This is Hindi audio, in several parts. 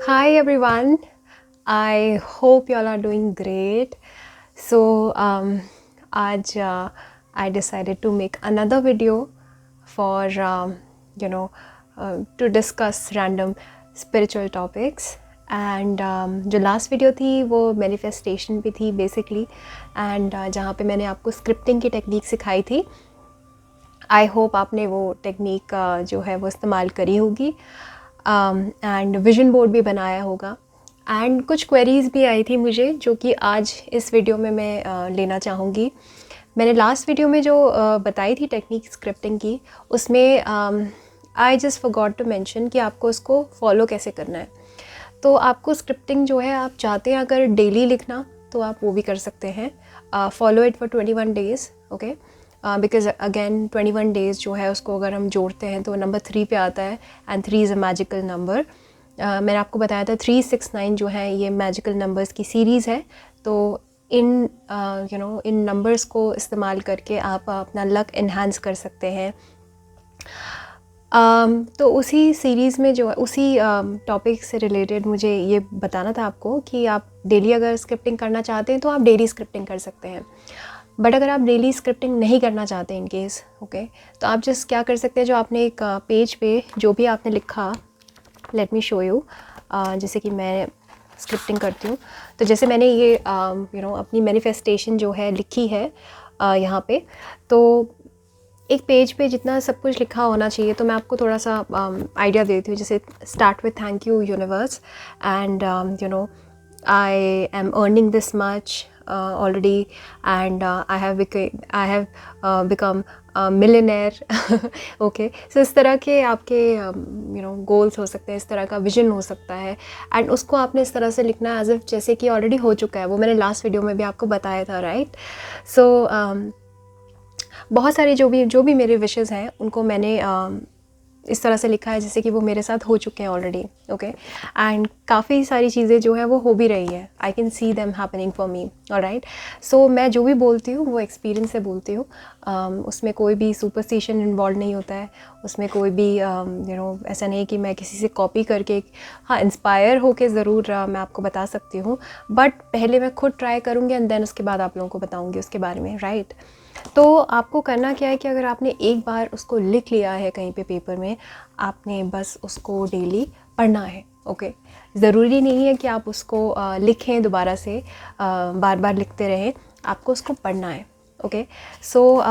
Hi everyone. I hope you all are doing great. So, I decided to make another video for to discuss random spiritual topics. And जो लास्ट वीडियो थी वो मैनिफेस्टेशन पे थी बेसिकली. एंड जहाँ पे मैंने आपको स्क्रिप्टिंग की टेक्निक सिखाई थी. आई होप आपने वो टेक्निक जो है वो इस्तेमाल करी होगी एंड विजन बोर्ड भी बनाया होगा. एंड कुछ क्वेरीज़ भी आई थी मुझे जो कि आज इस वीडियो में मैं लेना चाहूँगी. मैंने लास्ट वीडियो में जो बताई थी टेक्निक स्क्रिप्टिंग की, उसमें I just forgot to mention कि आपको उसको फॉलो कैसे करना है. तो आपको स्क्रिप्टिंग जो है आप चाहते हैं अगर डेली लिखना तो आप वो भी कर सकते हैं. Follow it for 21 days. Okay, because again 21 days जो है उसको अगर हम जोड़ते हैं तो नंबर 3 पे आता है. And 3 is a magical number. मैंने आपको बताया था 369 जो है ये मैजिकल नंबर्स की सीरीज़ है. तो इन इन नंबर्स को इस्तेमाल करके आप अपना लक इन्हांस कर सकते हैं. तो उसी सीरीज़ में जो है उसी टॉपिक से रिलेटेड मुझे ये बताना था आपको कि आप डेली अगर स्क्रिप्टिंग करना चाहते हैं तो आप डेली स्क्रिप्टिंग कर सकते हैं. बट अगर आप डेली स्क्रिप्टिंग नहीं करना चाहते इन केस, ओके, तो आप जस्ट क्या कर सकते हैं, जो आपने एक पेज पे जो भी आपने लिखा, लेट मी शो यू. जैसे कि मैं स्क्रिप्टिंग करती हूँ तो जैसे मैंने ये अपनी मैनिफेस्टेशन जो है लिखी है यहाँ पे, तो एक पेज पे जितना सब कुछ लिखा होना चाहिए. तो मैं आपको थोड़ा सा आइडिया देती हूँ. जैसे start with thank you universe and I am earning this much already and I have become a millionaire. Okay, so इस तरह के आपके गोल्स हो सकते हैं, इस तरह का विजन हो सकता है. एंड उसको आपने इस तरह से लिखना है एज इफ जैसे कि ऑलरेडी हो चुका है. वो मैंने लास्ट वीडियो में भी आपको बताया था, राइट. सो बहुत सारे जो भी मेरे विशेज़ हैं उनको मैंने इस तरह से लिखा है जैसे कि वो मेरे साथ हो चुके हैं ऑलरेडी. ओके, एंड काफ़ी सारी चीज़ें जो है वो हो भी रही है. I can see them happening for me. Alright, so मैं जो भी बोलती हूँ वो एक्सपीरियंस से बोलती हूँ. उसमें कोई भी सुपरस्टिशन इन्वॉल्व नहीं होता है. उसमें कोई भी ऐसा नहीं है कि मैं किसी से कॉपी करके, हाँ, इंस्पायर होके ज़रूर मैं आपको बता सकती हूँ. बट पहले मैं खुद ट्राई करूँगी एंड देन उसके बाद आप लोगों को बताऊँगी उसके बारे में, राइट. तो आपको करना क्या है कि अगर आपने एक बार उसको लिख लिया है कहीं पे पेपर में, आपने बस उसको डेली पढ़ना है. ओके, ज़रूरी नहीं है कि आप उसको लिखें दोबारा से, बार बार लिखते रहें. आपको उसको पढ़ना है. ओके, सो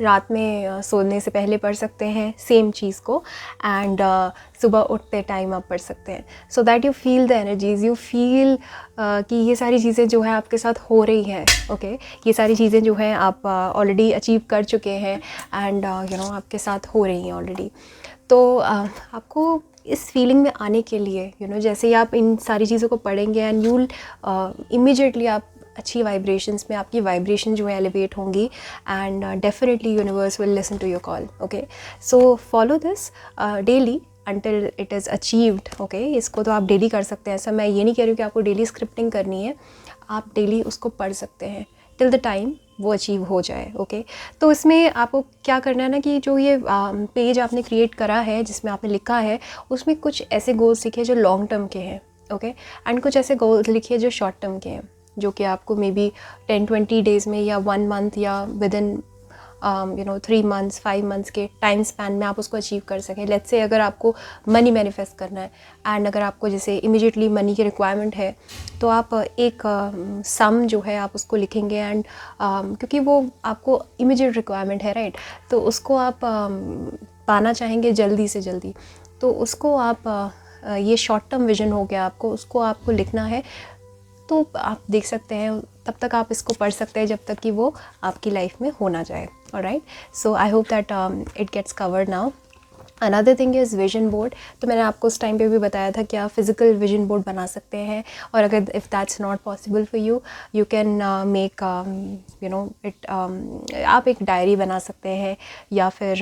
रात में सोने से पहले पढ़ सकते हैं सेम चीज़ को. एंड सुबह उठते टाइम आप पढ़ सकते हैं. So that you feel the energies, you feel कि ये सारी चीज़ें जो है आपके साथ हो रही हैं. ओके, ये सारी चीज़ें जो हैं आप ऑलरेडी अचीव कर चुके हैं एंड आपके साथ हो रही हैं ऑलरेडी. तो आपको इस फीलिंग में आने के लिए जैसे ही आप इन सारी चीज़ों को पढ़ेंगे एंड यूल इमीडिएटली आप अच्छी वाइब्रेशंस में, आपकी वाइब्रेशन जो है एलिवेट होंगी and definitely universe will listen to your call. Okay, so follow this daily until it is achieved. Okay, इसको तो आप डेली कर सकते हैं. ऐसा मैं ये नहीं कह रही हूँ कि आपको डेली स्क्रिप्टिंग करनी है. आप डेली उसको पढ़ सकते हैं टिल द टाइम वो अचीव हो जाए. ओके, तो इसमें आपको क्या करना है ना कि जो ये पेज आपने क्रिएट करा है जिसमें आपने लिखा है, उसमें कुछ ऐसे गोल्स लिखे जो लॉन्ग टर्म के हैं. ओके, एंड कुछ ऐसे गोल्स लिखिए जो शॉर्ट टर्म के हैं, जो कि आपको मे बी 10-20 डेज़ में या 1 मंथ या विद इन 3 मंथ्स 5 मंथ्स के टाइम स्पैन में आप उसको अचीव कर सकें. लेट्स से अगर आपको मनी मैनिफेस्ट करना है एंड अगर आपको जैसे इमीडिएटली मनी की रिक्वायरमेंट है, तो आप एक सम जो है आप उसको लिखेंगे एंड क्योंकि वो आपको इमीडिएट रिक्वायरमेंट है, राइट. तो उसको आप पाना चाहेंगे जल्दी से जल्दी, तो उसको आप ये शॉर्ट टर्म विजन हो गया आपको, उसको आपको लिखना है. तो आप देख सकते हैं, तब तक आप इसको पढ़ सकते हैं जब तक कि वो आपकी लाइफ में हो ना जाए. Alright, so I hope that it gets covered now. Another thing is vision board. तो मैंने आपको उस टाइम पे भी बताया था कि आप फिज़िकल विजन बोर्ड बना सकते हैं. और अगर if that's not possible for you, you can make it, आप एक डायरी बना सकते हैं. या फिर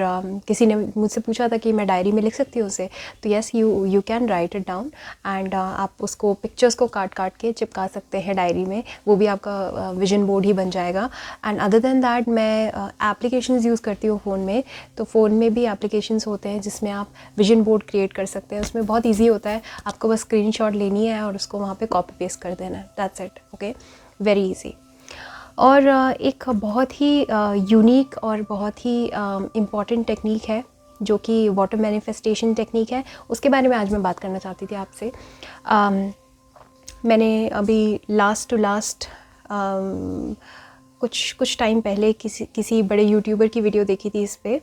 किसी ने मुझसे पूछा था कि मैं डायरी में लिख सकती हूँ उसे. तो yes, you can write it down and आप उसको पिक्चर्स को काट काट के चिपका सकते हैं डायरी में. वो भी आपका विजन बोर्ड ही बन जाएगा. एंड अदर दैन दैट मैं एप्लीकेशंस यूज़ करती हूँ फ़ोन में. तो फ़ोन में भी एप्लीकेशंस होते हैं जिसमें आप विजन बोर्ड क्रिएट कर सकते हैं। उसमें बहुत ईजी होता है, आपको बस स्क्रीनशॉट लेनी है और उसको वहाँ पे कॉपी पेस्ट कर देना है, that's it. Okay, very easy. और एक बहुत ही यूनिक और बहुत ही इम्पॉर्टेंट टेक्निक है जो कि वाटर मैनिफेस्टेशन टेक्निक है, उसके बारे में आज मैं बात करना चाहती थी आपसे। मैंने अभी लास्ट टू लास्ट कुछ टाइम पहले किसी बड़े यूट्यूबर की वीडियो देखी थी इस पे,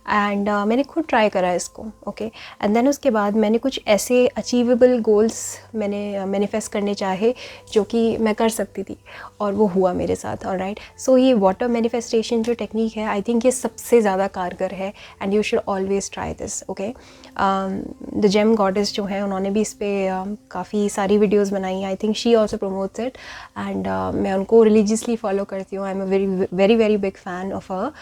एंड मैंने खुद ट्राई करा इसको। ओके, एंड देन उसके बाद मैंने कुछ ऐसे अचीवेबल गोल्स मैंने मैनिफेस्ट करने चाहे जो कि मैं कर सकती थी, और वो हुआ मेरे साथ। ऑलराइट, सो ये वाटर मैनिफेस्टेशन जो टेक्निक है, आई थिंक ये सबसे ज़्यादा कारगर है, and you should always try this. Okay, the gem goddess जो है उन्होंने भी इस पर काफ़ी सारी वीडियोज़ बनाई। I think she also promotes it, and मैं उनको रिलीजियसली फॉलो करती हूँ। आई am a very very big fan of her,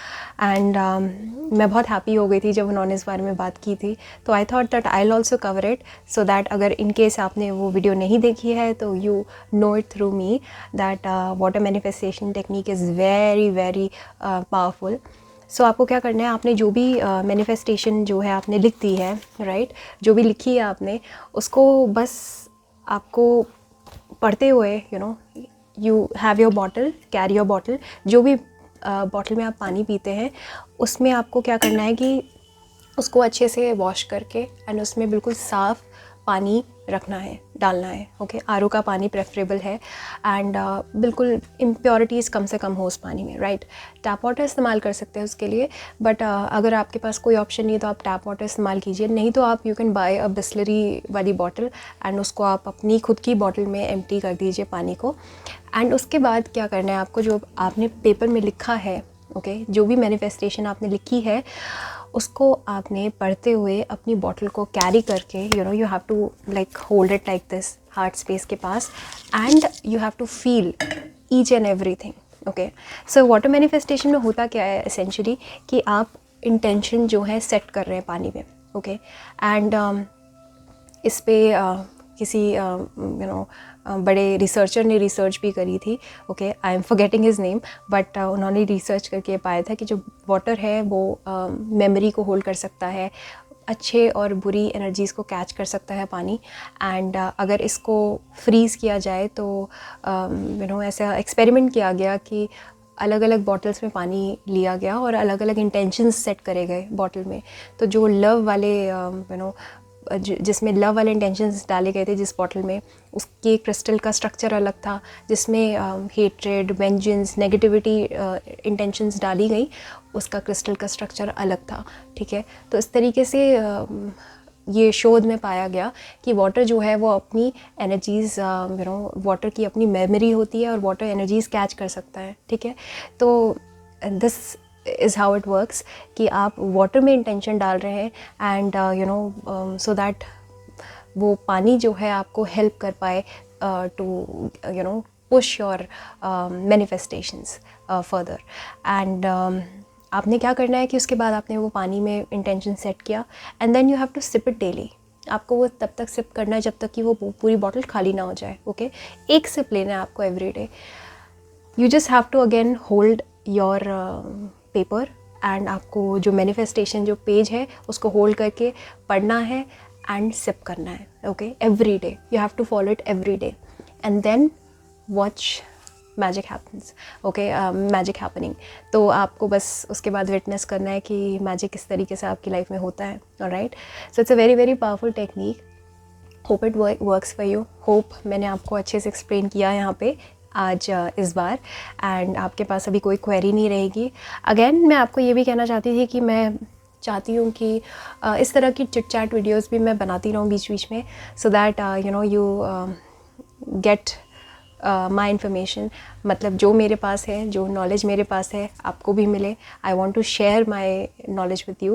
and मैं बहुत हैप्पी हो गई थी जब उन्होंने इस बारे में बात की थी। तो I thought that I will also cover it, so that अगर इन केस आपने वो वीडियो नहीं देखी है तो you know it through me that water manifestation technique is very very powerful. So आपको क्या करना है, आपने जो भी मैनिफेस्टेशन जो है आपने लिख दी है, राइट, जो भी लिखी है आपने, उसको बस आपको पढ़ते हुए, you have your bottle, carry your bottle, जो भी बॉटल में आप पानी पीते हैं उसमें आपको क्या करना है कि उसको अच्छे से वॉश करके एंड उसमें बिल्कुल साफ़ पानी रखना है, डालना है। ओके, आरओ का पानी प्रेफरेबल है, एंड बिल्कुल इम्प्योरिटीज़ कम से कम हो उस पानी में, राइट। टैप वाटर इस्तेमाल कर सकते हैं उसके लिए, बट अगर आपके पास कोई ऑप्शन नहीं है तो आप टैप वाटर इस्तेमाल कीजिए, नहीं तो आप यू कैन बाय अ बिस्लरी वाली बॉटल, एंड उसको आप अपनी खुद की बॉटल में एम्प्टी कर दीजिए पानी को। एंड उसके बाद क्या करना है आपको, जो आपने पेपर में लिखा है, ओके, जो भी मैनिफेस्टेशन आपने लिखी है उसको आपने पढ़ते हुए अपनी बॉटल को कैरी करके, you have to like hold it like this heart space के पास, and you have to feel each and everything. Okay, so water manifestation में होता क्या है एसेंशियली कि आप इंटेंशन जो है सेट कर रहे हैं पानी में। ओके, एंड इस पे किसी बड़े रिसर्चर ने रिसर्च भी करी थी। Okay, I am forgetting his name, but उन्होंने रिसर्च करके पाया था कि जो वाटर है वो मेमोरी को होल्ड कर सकता है, अच्छे और बुरी एनर्जीज़ को कैच कर सकता है पानी। एंड अगर इसको फ्रीज़ किया जाए तो ऐसा एक्सपेरिमेंट किया गया कि अलग अलग बॉटल्स में पानी लिया गया और अलग अलग इंटेंशंस सेट करे गए बॉटल में। तो जो लव वाले जिसमें लव वाले इंटेंशंस डाले गए थे जिस बॉटल में, उसके क्रिस्टल का स्ट्रक्चर अलग था, जिसमें हेट्रेड, वेंजेंस, नेगेटिविटी इंटेंशंस डाली गई, उसका क्रिस्टल का स्ट्रक्चर अलग था। ठीक है, तो इस तरीके से ये शोध में पाया गया कि वाटर जो है वो अपनी एनर्जीज़, वाटर की अपनी मेमोरी होती है और वाटर एनर्जीज़ कैच कर सकता है। ठीक है, तो this is how it works कि आप वाटर में इंटेंशन डाल रहे हैं, एंड सो दैट वो पानी जो है आपको हेल्प कर पाए to push your manifestations further. And आपने क्या करना है कि उसके बाद आपने वो पानी में इंटेंशन सेट किया, and then you have to sip it daily. आपको वो तब तक सिप करना है जब तक कि वो पूरी बॉटल खाली ना हो जाए। ओके, एक सिप लेना है आपको every day. You just have to again hold your paper, and आपको जो मैनिफेस्टेशन जो पेज है उसको होल्ड करके पढ़ना है एंड सिप करना है। Okay, every day you have to follow it every day, and then watch magic happens. Okay, magic happening. तो आपको बस उसके बाद विटनेस करना है कि मैजिक किस तरीके से आपकी लाइफ में होता है। Alright, so it's a very very powerful technique. Hope it works for you. Hope मैंने आपको अच्छे से एक्सप्लेन किया यहाँ पे आज इस बार, एंड आपके पास अभी कोई क्वेरी नहीं रहेगी। अगेन मैं आपको ये भी कहना चाहती थी कि मैं चाहती हूँ कि इस तरह की चिट चैट वीडियोज़ भी मैं बनाती रहूँ बीच बीच में, so that you get my information. मतलब जो मेरे पास है, जो नॉलेज मेरे पास है, आपको भी मिले। I want to share my knowledge with you.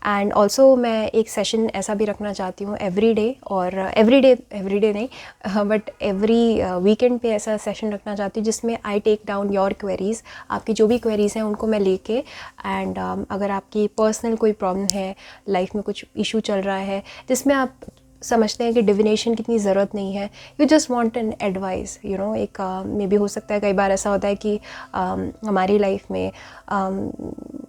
And also मैं एक सेशन ऐसा भी रखना चाहती हूँ एवरी डे, और एवरी डे नहीं बट एवरी वीकेंड पे ऐसा सेशन रखना चाहती हूँ जिसमें I take down your queries. आपकी जो भी क्वेरीज़ हैं उनको मैं लेके, एंड अगर आपकी पर्सनल कोई प्रॉब्लम है, लाइफ में कुछ इशू चल रहा है जिसमें आप समझते हैं कि डिविनेशन की इतनी ज़रूरत नहीं है, you just want an advice, you know. एक मे बी हो सकता है कई बार ऐसा होता है कि हमारी लाइफ में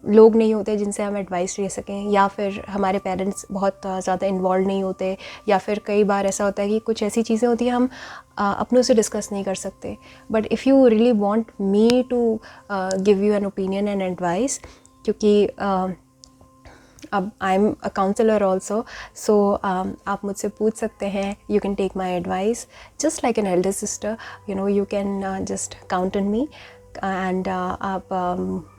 लोग नहीं होते जिनसे हम एडवाइस ले सकें, या फिर हमारे पेरेंट्स बहुत ज़्यादा इन्वॉल्व नहीं होते, या फिर कई बार ऐसा होता है कि कुछ ऐसी चीज़ें होती हैं हम अपनों से डिस्कस नहीं कर सकते। But if you really want me to give you an opinion and advice, क्योंकि अब I am a counsellor also, so आप मुझसे पूछ सकते हैं, you can take my advice just like an elder sister, you know, you can just count on me and आप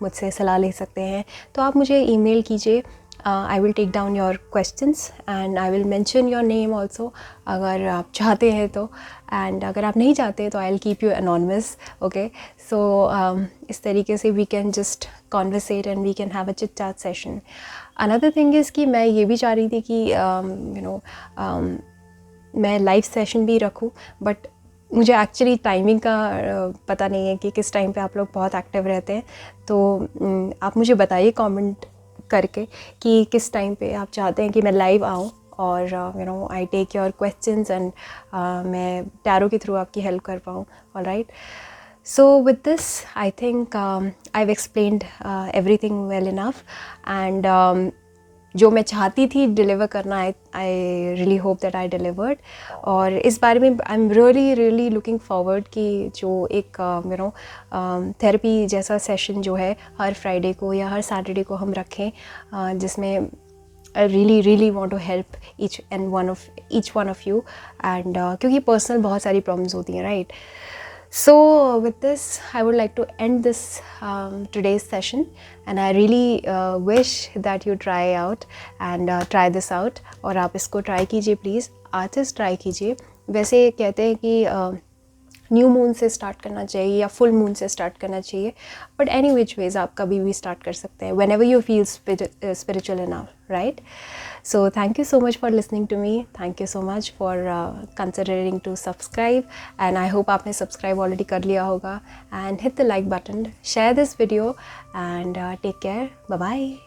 मुझसे सलाह ले सकते हैं। तो आप मुझे ईमेल कीजिए, I will take down your questions and I will mention your name also, अगर आप चाहते हैं तो, एंड अगर आप नहीं चाहते तो I will keep you anonymous, okay. So इस तरीके से we can just conversate and we can have a chit chat session. Another thing is कि मैं ये भी चाह रही थी कि यू नो मैं लाइव सेशन भी रखूं, बट मुझे एक्चुअली टाइमिंग का पता नहीं है कि किस टाइम पे आप लोग बहुत एक्टिव रहते हैं। तो आप मुझे बताइए कमेंट करके कि किस टाइम पे आप चाहते हैं कि मैं लाइव आऊँ और you know I take your questions and मैं टैरो के थ्रू आपकी हेल्प कर पाऊँ। Alright, so with this I think I've explained everything well enough, and जो मैं चाहती थी डिलीवर करना, I really hope that I delivered. और इस बारे में I am really looking forward कि जो एक यू नो थेरेपी जैसा सेशन जो है हर फ्राइडे को या हर सैटरडे को हम रखें, जिसमें I really want to help each one of you, and क्योंकि पर्सनल बहुत सारी प्रॉब्लम्स होती हैं, right. So with this I would like to end this today's session, and I really wish that you try out and try this out, और आप इसको try कीजिए प्लीज़, आर्टिस्ट try कीजिए। वैसे कहते हैं कि न्यू मून से स्टार्ट करना चाहिए या फुल मून से स्टार्ट करना चाहिए, बट एनी विच वेज आप कभी भी स्टार्ट कर सकते हैं, whenever you feel spiritual enough, right. So thank you so much for listening to me, thank you so much for considering to subscribe, and I hope आपने सब्सक्राइब ऑलरेडी कर लिया होगा, एंड hit the like button, share this video, and take care, bye bye.